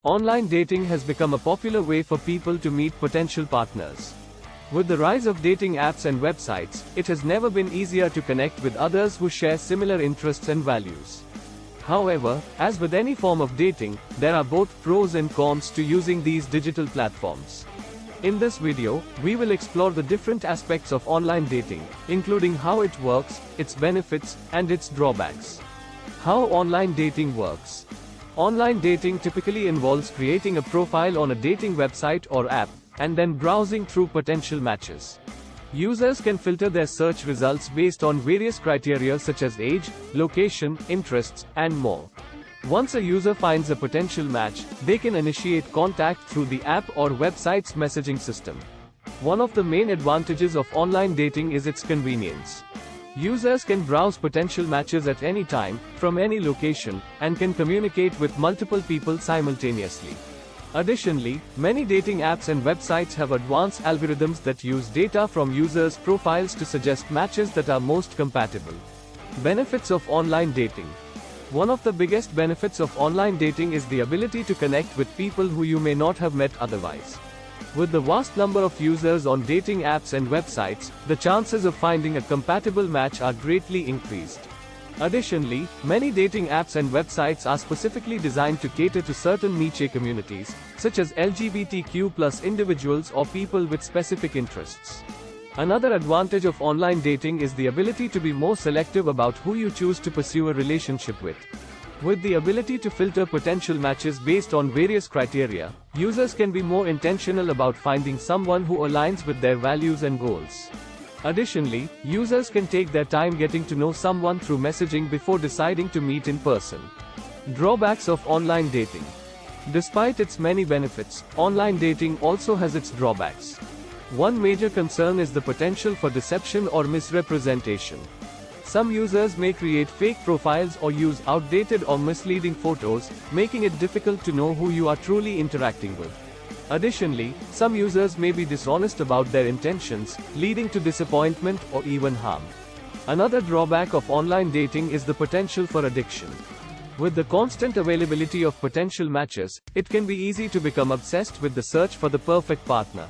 Online dating has become a popular way for people to meet potential partners. With the rise of dating apps and websites, it has never been easier to connect with others who share similar interests and values. However, as with any form of dating, there are both pros and cons to using these digital platforms. In this video, we will explore the different aspects of online dating, including how it works, its benefits, and its drawbacks. How online dating works. Online dating typically involves creating a profile on a dating website or app, and then browsing through potential matches. Users can filter their search results based on various criteria such as age, location, interests, and more. Once a user finds a potential match, they can initiate contact through the app or website's messaging system. One of the main advantages of online dating is its convenience. Users can browse potential matches at any time, from any location, and can communicate with multiple people simultaneously. Additionally, many dating apps and websites have advanced algorithms that use data from users' profiles to suggest matches that are most compatible. Benefits of online dating. One of the biggest benefits of online dating is the ability to connect with people who you may not have met otherwise. With the vast number of users on dating apps and websites, the chances of finding a compatible match are greatly increased. Additionally, many dating apps and websites are specifically designed to cater to certain niche communities, such as LGBTQ+ individuals or people with specific interests. Another advantage of online dating is the ability to be more selective about who you choose to pursue a relationship with. With the ability to filter potential matches based on various criteria, users can be more intentional about finding someone who aligns with their values and goals. Additionally, users can take their time getting to know someone through messaging before deciding to meet in person. Drawbacks of online dating. Despite its many benefits, online dating also has its drawbacks. One major concern is the potential for deception or misrepresentation. Some users may create fake profiles or use outdated or misleading photos, making it difficult to know who you are truly interacting with. Additionally, some users may be dishonest about their intentions, leading to disappointment or even harm. Another drawback of online dating is the potential for addiction. With the constant availability of potential matches, it can be easy to become obsessed with the search for the perfect partner.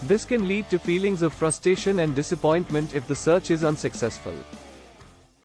This can lead to feelings of frustration and disappointment if the search is unsuccessful.